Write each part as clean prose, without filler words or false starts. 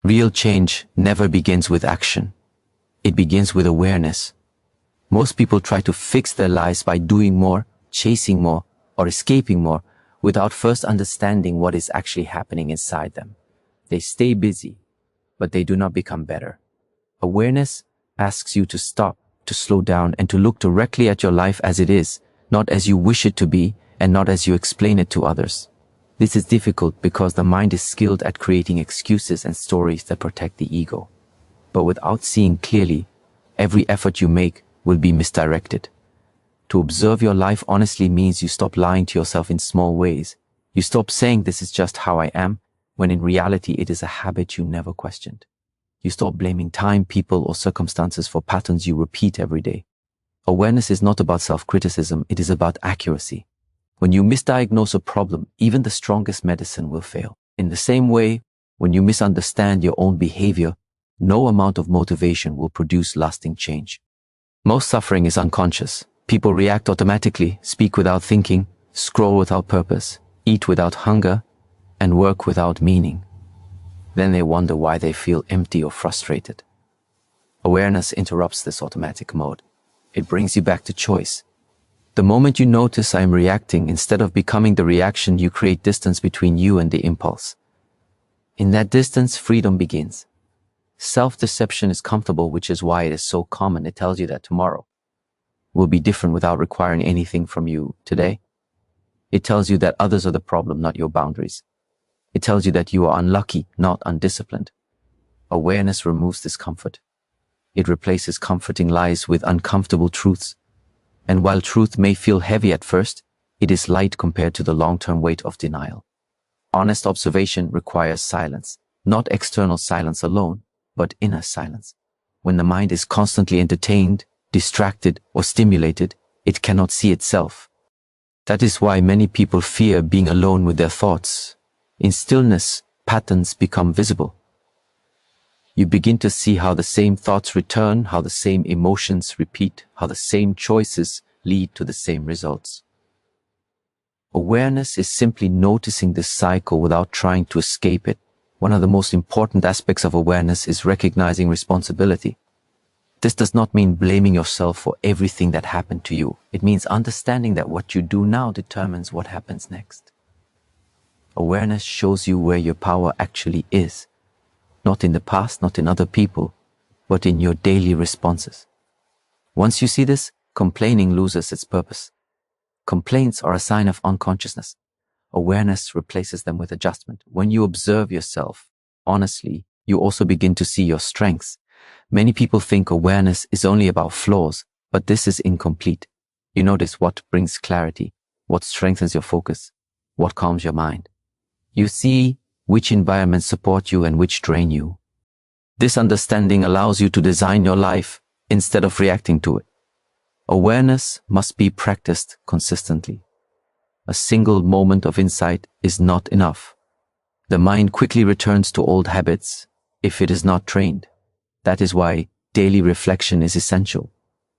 Real change never begins with action. It begins with awareness. Most people try to fix their lives by doing more, chasing more, or escaping more without first understanding what is actually happening inside them. They stay busy, but they do not become better. Awareness asks you to stop, to slow down, and to look directly at your life as it is, not as you wish it to be, and not as you explain it to others. This is difficult because the mind is skilled at creating excuses and stories that protect the ego. But without seeing clearly, every effort you make will be misdirected. To observe your life honestly means you stop lying to yourself in small ways. You stop saying this is just how I am, when in reality it is a habit you never questioned. You stop blaming time, people, or circumstances for patterns you repeat every day. Awareness is not about self-criticism, it is about accuracy. When you misdiagnose a problem, even the strongest medicine will fail. In the same way, when you misunderstand your own behavior, no amount of motivation will produce lasting change. Most suffering is unconscious. People react automatically, speak without thinking, scroll without purpose, eat without hunger, and work without meaning. Then they wonder why they feel empty or frustrated. Awareness interrupts this automatic mode. It brings you back to choice. The moment you notice I am reacting, instead of becoming the reaction, you create distance between you and the impulse. In that distance, freedom begins. Self-deception is comfortable, which is why it is so common. It tells you that tomorrow will be different without requiring anything from you today. It tells you that others are the problem, not your boundaries. It tells you that you are unlucky, not undisciplined. Awareness removes this comfort. It replaces comforting lies with uncomfortable truths. And while truth may feel heavy at first, it is light compared to the long-term weight of denial. Honest observation requires silence, not external silence alone, but inner silence. When the mind is constantly entertained, distracted, or stimulated, it cannot see itself. That is why many people fear being alone with their thoughts. In stillness, patterns become visible. You begin to see how the same thoughts return, how the same emotions repeat, how the same choices lead to the same results. Awareness is simply noticing this cycle without trying to escape it. One of the most important aspects of awareness is recognizing responsibility. This does not mean blaming yourself for everything that happened to you. It means understanding that what you do now determines what happens next. Awareness shows you where your power actually is. Not in the past, not in other people, but in your daily responses. Once you see this, complaining loses its purpose. Complaints are a sign of unconsciousness. Awareness replaces them with adjustment. When you observe yourself honestly, you also begin to see your strengths. Many people think awareness is only about flaws, but this is incomplete. You notice what brings clarity, what strengthens your focus, what calms your mind. You see which environments support you and which drain you. This understanding allows you to design your life instead of reacting to it. Awareness must be practiced consistently. A single moment of insight is not enough. The mind quickly returns to old habits if it is not trained. That is why daily reflection is essential.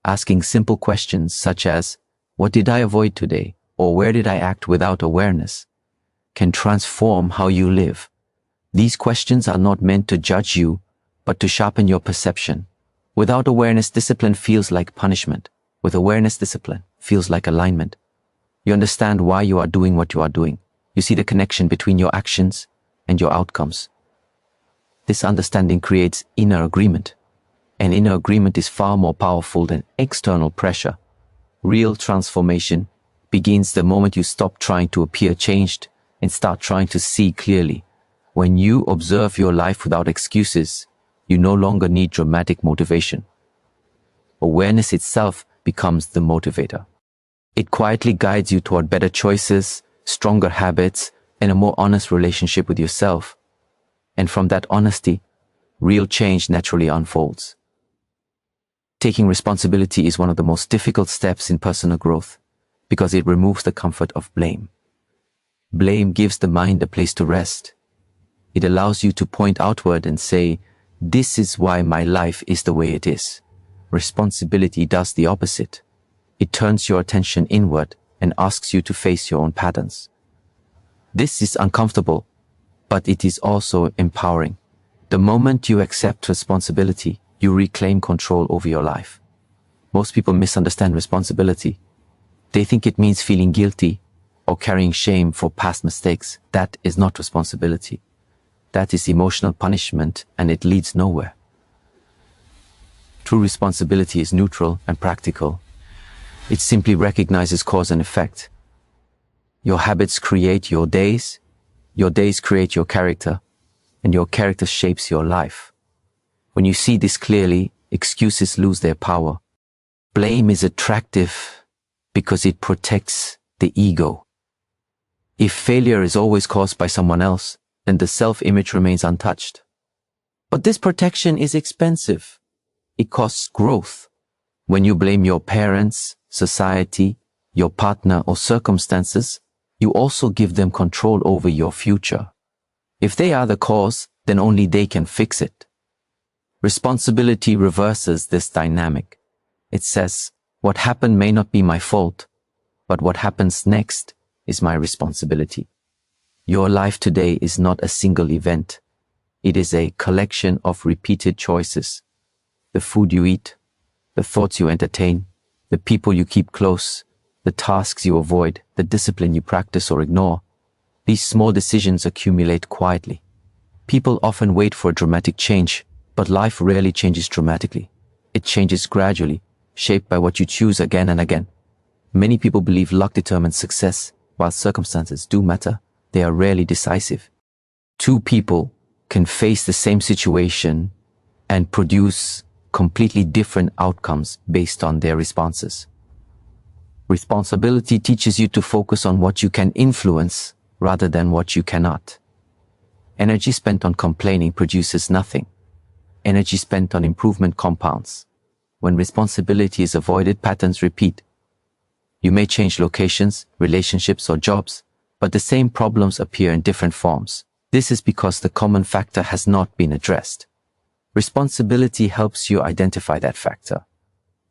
Asking simple questions such as, what did I avoid today? Or where did I act without awareness? Can transform how you live. These questions are not meant to judge you, but to sharpen your perception. Without awareness, discipline feels like punishment. With awareness, discipline feels like alignment. You understand why you are doing what you are doing. You see the connection between your actions and your outcomes. This understanding creates inner agreement. And inner agreement is far more powerful than external pressure. Real transformation begins the moment you stop trying to appear changed and start trying to see clearly. When you observe your life without excuses, you no longer need dramatic motivation. Awareness itself becomes the motivator. It quietly guides you toward better choices, stronger habits, and a more honest relationship with yourself. And from that honesty, real change naturally unfolds. Taking responsibility is one of the most difficult steps in personal growth because it removes the comfort of blame. Blame gives the mind a place to rest. It allows you to point outward and say, this is why my life is the way it is. Responsibility does the opposite. It turns your attention inward and asks you to face your own patterns. This is uncomfortable, but it is also empowering. The moment you accept responsibility, you reclaim control over your life. Most people misunderstand responsibility. They think it means feeling guilty or carrying shame for past mistakes. That is not responsibility. That is emotional punishment, and it leads nowhere. True responsibility is neutral and practical. It simply recognizes cause and effect. Your habits create your days create your character, and your character shapes your life. When you see this clearly, excuses lose their power. Blame is attractive because it protects the ego. If failure is always caused by someone else, then the self-image remains untouched. But this protection is expensive. It costs growth. When you blame your parents, society, your partner, or circumstances, you also give them control over your future. If they are the cause, then only they can fix it. Responsibility reverses this dynamic. It says, what happened may not be my fault, but what happens next is my responsibility. Your life today is not a single event. It is a collection of repeated choices. The food you eat, the thoughts you entertain, the people you keep close, the tasks you avoid, the discipline you practice or ignore. These small decisions accumulate quietly. People often wait for a dramatic change, but life rarely changes dramatically. It changes gradually, shaped by what you choose again and again. Many people believe luck determines success. While circumstances do matter, they are rarely decisive. Two people can face the same situation and produce completely different outcomes based on their responses. Responsibility teaches you to focus on what you can influence rather than what you cannot. Energy spent on complaining produces nothing. Energy spent on improvement compounds. When responsibility is avoided, patterns repeat. You may change locations, relationships, or jobs, but the same problems appear in different forms. This is because the common factor has not been addressed. Responsibility helps you identify that factor.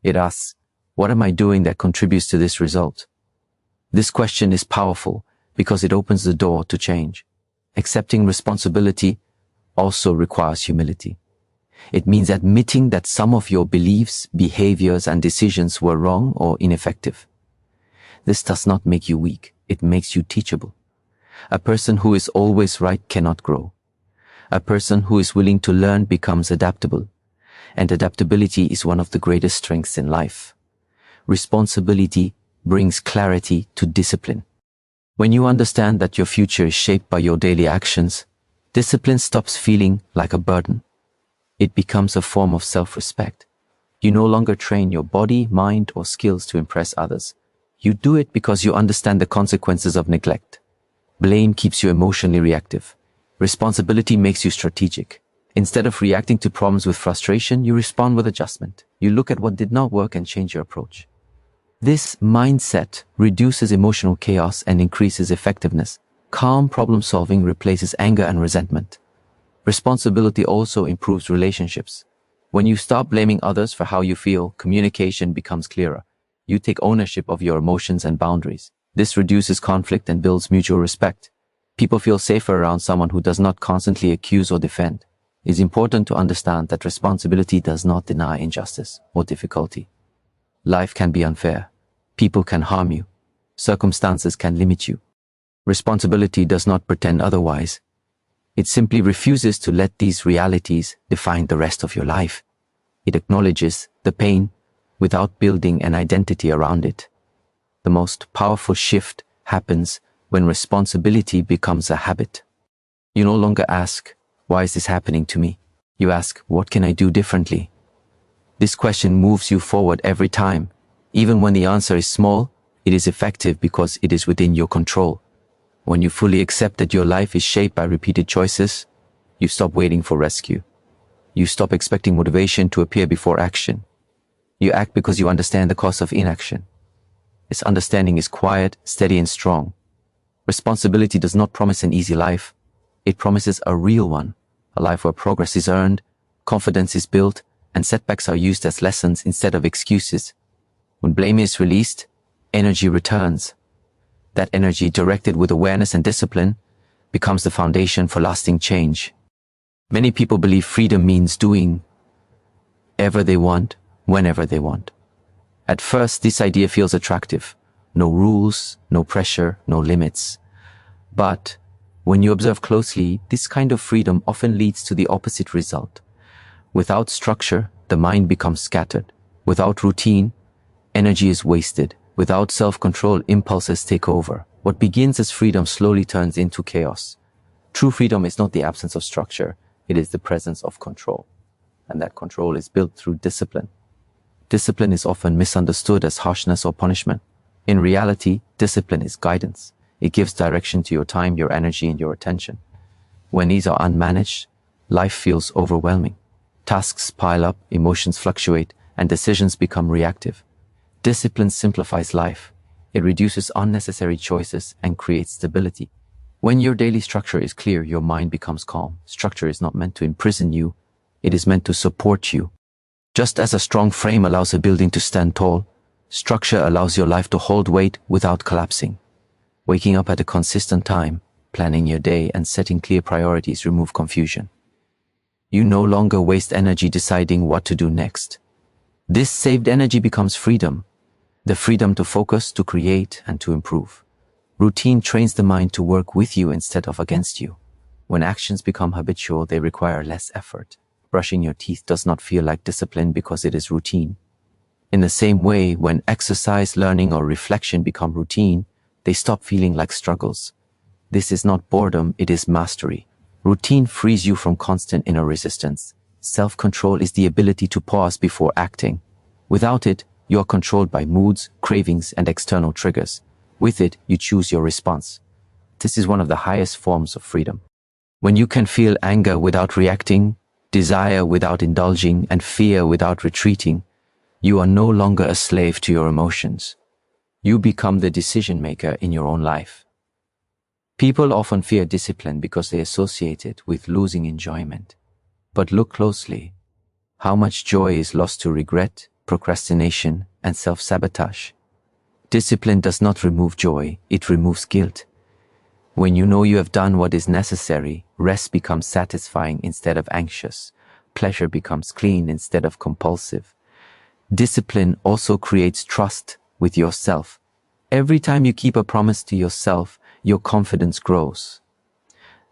It asks, what am I doing that contributes to this result? This question is powerful because it opens the door to change. Accepting responsibility also requires humility. It means admitting that some of your beliefs, behaviors, and decisions were wrong or ineffective. This does not make you weak. It makes you teachable. A person who is always right cannot grow. A person who is willing to learn becomes adaptable. And adaptability is one of the greatest strengths in life. Responsibility brings clarity to discipline. When you understand that your future is shaped by your daily actions, discipline stops feeling like a burden. It becomes a form of self-respect. You no longer train your body, mind, or skills to impress others. You do it because you understand the consequences of neglect. Blame keeps you emotionally reactive. Responsibility makes you strategic. Instead of reacting to problems with frustration, you respond with adjustment. You look at what did not work and change your approach. This mindset reduces emotional chaos and increases effectiveness. Calm problem-solving replaces anger and resentment. Responsibility also improves relationships. When you stop blaming others for how you feel, communication becomes clearer. You take ownership of your emotions and boundaries. This reduces conflict and builds mutual respect. People feel safer around someone who does not constantly accuse or defend. It is important to understand that responsibility does not deny injustice or difficulty. Life can be unfair. People can harm you. Circumstances can limit you. Responsibility does not pretend otherwise. It simply refuses to let these realities define the rest of your life. It acknowledges the pain without building an identity around it. The most powerful shift happens when responsibility becomes a habit. You no longer ask, why is this happening to me? You ask, what can I do differently? This question moves you forward every time. Even when the answer is small, it is effective because it is within your control. When you fully accept that your life is shaped by repeated choices, you stop waiting for rescue. You stop expecting motivation to appear before action. You act because you understand the cost of inaction. This understanding is quiet, steady, and strong. Responsibility does not promise an easy life. It promises a real one, a life where progress is earned, confidence is built, and setbacks are used as lessons instead of excuses. When blame is released, energy returns. That energy, directed with awareness and discipline, becomes the foundation for lasting change. Many people believe freedom means doing ever they want, whenever they want. At first, this idea feels attractive. No rules, no pressure, no limits. But when you observe closely, this kind of freedom often leads to the opposite result. Without structure, the mind becomes scattered. Without routine, energy is wasted. Without self-control, impulses take over. What begins as freedom slowly turns into chaos. True freedom is not the absence of structure, it is the presence of control. And that control is built through discipline. Discipline is often misunderstood as harshness or punishment. In reality, discipline is guidance. It gives direction to your time, your energy, and your attention. When these are unmanaged, life feels overwhelming. Tasks pile up, emotions fluctuate, and decisions become reactive. Discipline simplifies life. It reduces unnecessary choices and creates stability. When your daily structure is clear, your mind becomes calm. Structure is not meant to imprison you. It is meant to support you. Just as a strong frame allows a building to stand tall, structure allows your life to hold weight without collapsing. Waking up at a consistent time, planning your day, and setting clear priorities remove confusion. You no longer waste energy deciding what to do next. This saved energy becomes freedom. The freedom to focus, to create, and to improve. Routine trains the mind to work with you instead of against you. When actions become habitual, they require less effort. Brushing your teeth does not feel like discipline because it is routine. In the same way, when exercise, learning, or reflection become routine, they stop feeling like struggles. This is not boredom, it is mastery. Routine frees you from constant inner resistance. Self-control is the ability to pause before acting. Without it, you are controlled by moods, cravings, and external triggers. With it, you choose your response. This is one of the highest forms of freedom. When you can feel anger without reacting, desire without indulging, and fear without retreating, you are no longer a slave to your emotions. You become the decision maker in your own life. People often fear discipline because they associate it with losing enjoyment. But look closely. How much joy is lost to regret, procrastination, and self-sabotage? Discipline does not remove joy, it removes guilt. When you know you have done what is necessary, rest becomes satisfying instead of anxious. Pleasure becomes clean instead of compulsive. Discipline also creates trust with yourself. Every time you keep a promise to yourself, your confidence grows.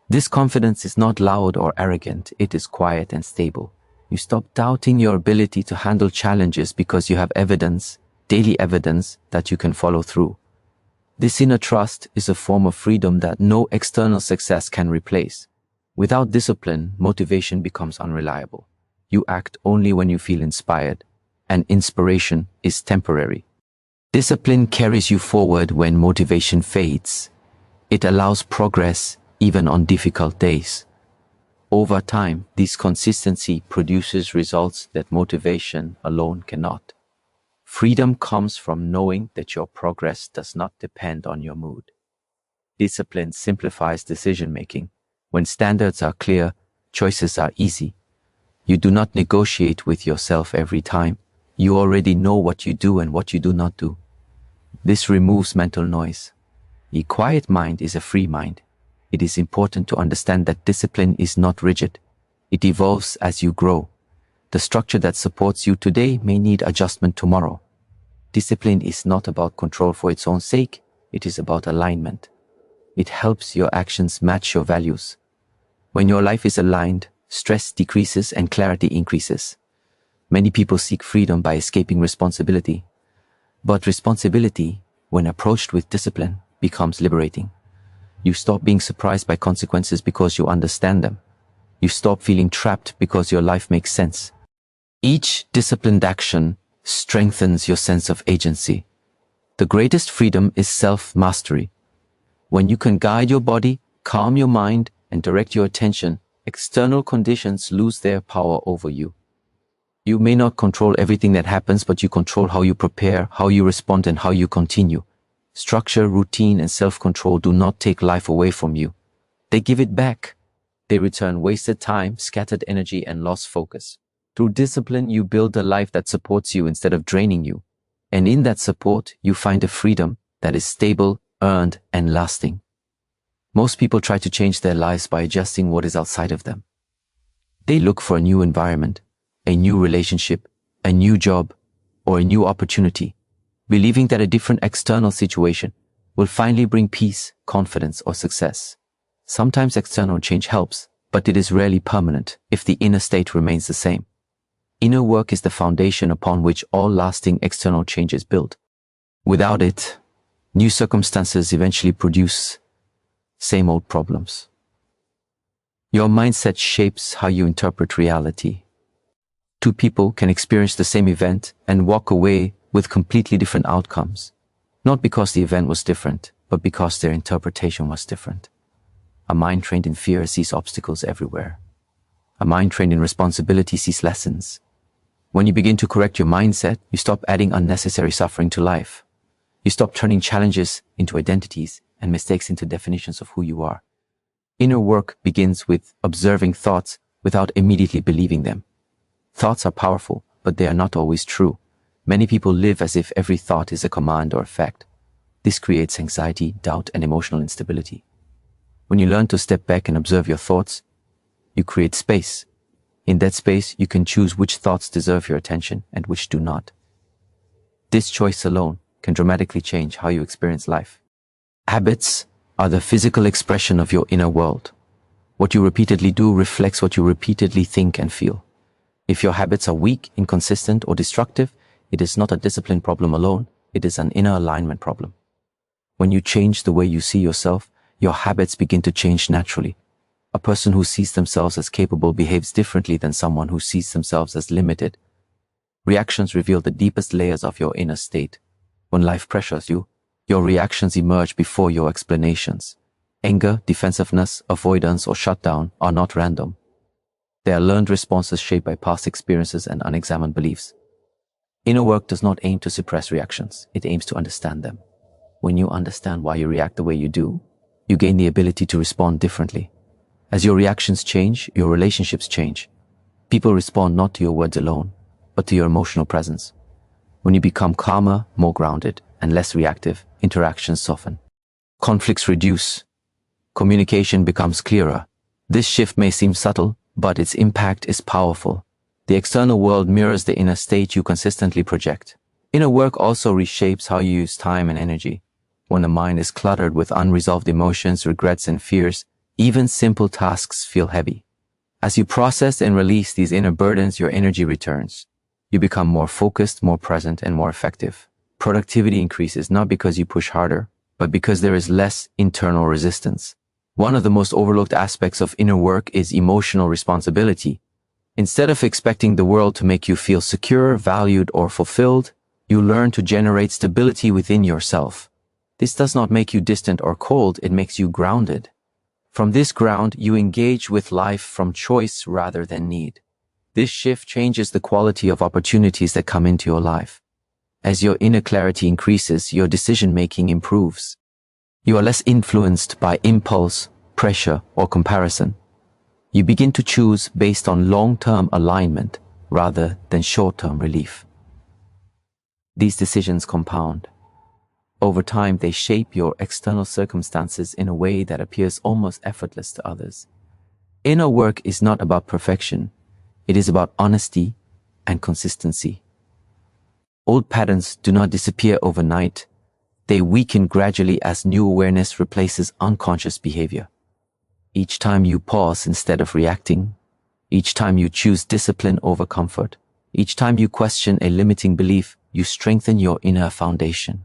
This confidence is not loud or arrogant, it is quiet and stable. You stop doubting your ability to handle challenges because you have evidence, daily evidence, that you can follow through. This inner trust is a form of freedom that no external success can replace. Without discipline, motivation becomes unreliable. You act only when you feel inspired, and inspiration is temporary. Discipline carries you forward when motivation fades. It allows progress even on difficult days. Over time, this consistency produces results that motivation alone cannot. Freedom comes from knowing that your progress does not depend on your mood. Discipline simplifies decision-making. When standards are clear, choices are easy. You do not negotiate with yourself every time. You already know what you do and what you do not do. This removes mental noise. A quiet mind is a free mind. It is important to understand that discipline is not rigid. It evolves as you grow. The structure that supports you today may need adjustment tomorrow. Discipline is not about control for its own sake. It is about alignment. It helps your actions match your values. When your life is aligned, stress decreases and clarity increases. Many people seek freedom by escaping responsibility. But responsibility, when approached with discipline, becomes liberating. You stop being surprised by consequences because you understand them. You stop feeling trapped because your life makes sense. Each disciplined action strengthens your sense of agency. The greatest freedom is self-mastery. When you can guide your body, calm your mind, and direct your attention, external conditions lose their power over you. You may not control everything that happens, but you control how you prepare, how you respond, and how you continue. Structure, routine, and self-control do not take life away from you. They give it back. They return wasted time, scattered energy, and lost focus. Through discipline, you build a life that supports you instead of draining you. And in that support, you find a freedom that is stable, earned, and lasting. Most people try to change their lives by adjusting what is outside of them. They look for a new environment, a new relationship, a new job, or a new opportunity, believing that a different external situation will finally bring peace, confidence, or success. Sometimes external change helps, but it is rarely permanent if the inner state remains the same. Inner work is the foundation upon which all lasting external change is built. Without it, new circumstances eventually produce same old problems. Your mindset shapes how you interpret reality. Two people can experience the same event and walk away with completely different outcomes, not because the event was different, but because their interpretation was different. A mind trained in fear sees obstacles everywhere. A mind trained in responsibility sees lessons. When you begin to correct your mindset, you stop adding unnecessary suffering to life. You stop turning challenges into identities and mistakes into definitions of who you are. Inner work begins with observing thoughts without immediately believing them. Thoughts are powerful, but they are not always true. Many people live as if every thought is a command or a fact. This creates anxiety, doubt, and emotional instability. When you learn to step back and observe your thoughts, you create space. In that space, you can choose which thoughts deserve your attention and which do not. This choice alone can dramatically change how you experience life. Habits are the physical expression of your inner world. What you repeatedly do reflects what you repeatedly think and feel. If your habits are weak, inconsistent, or destructive, it is not a discipline problem alone, it is an inner alignment problem. When you change the way you see yourself, your habits begin to change naturally. A person who sees themselves as capable behaves differently than someone who sees themselves as limited. Reactions reveal the deepest layers of your inner state. When life pressures you, your reactions emerge before your explanations. Anger, defensiveness, avoidance, or shutdown are not random. They are learned responses shaped by past experiences and unexamined beliefs. Inner work does not aim to suppress reactions, it aims to understand them. When you understand why you react the way you do, you gain the ability to respond differently. As your reactions change, your relationships change. People respond not to your words alone, but to your emotional presence. When you become calmer, more grounded, and less reactive, interactions soften. Conflicts reduce. Communication becomes clearer. This shift may seem subtle, but its impact is powerful. The external world mirrors the inner state you consistently project. Inner work also reshapes how you use time and energy. When the mind is cluttered with unresolved emotions, regrets, and fears, even simple tasks feel heavy. As you process and release these inner burdens, your energy returns. You become more focused, more present, and more effective. Productivity increases not because you push harder, but because there is less internal resistance. One of the most overlooked aspects of inner work is emotional responsibility. Instead of expecting the world to make you feel secure, valued, or fulfilled, you learn to generate stability within yourself. This does not make you distant or cold, it makes you grounded. From this ground, you engage with life from choice rather than need. This shift changes the quality of opportunities that come into your life. As your inner clarity increases, your decision-making improves. You are less influenced by impulse, pressure, or comparison. You begin to choose based on long-term alignment rather than short-term relief. These decisions compound. Over time, they shape your external circumstances in a way that appears almost effortless to others. Inner work is not about perfection. It is about honesty and consistency. Old patterns do not disappear overnight. They weaken gradually as new awareness replaces unconscious behavior. Each time you pause instead of reacting, each time you choose discipline over comfort, each time you question a limiting belief, you strengthen your inner foundation.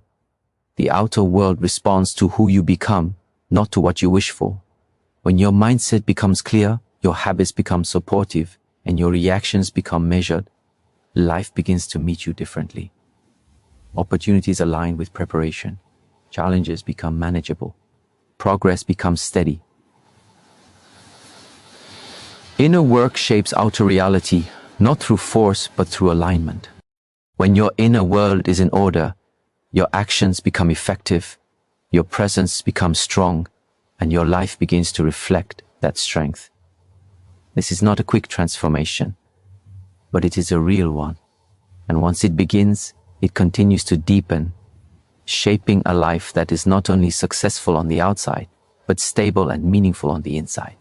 The outer world responds to who you become, not to what you wish for. When your mindset becomes clear, your habits become supportive, and your reactions become measured, life begins to meet you differently. Opportunities align with preparation. Challenges become manageable. Progress becomes steady. Inner work shapes outer reality, not through force, but through alignment. When your inner world is in order, your actions become effective, your presence becomes strong, and your life begins to reflect that strength. This is not a quick transformation, but it is a real one. And once it begins, it continues to deepen, shaping a life that is not only successful on the outside, but stable and meaningful on the inside.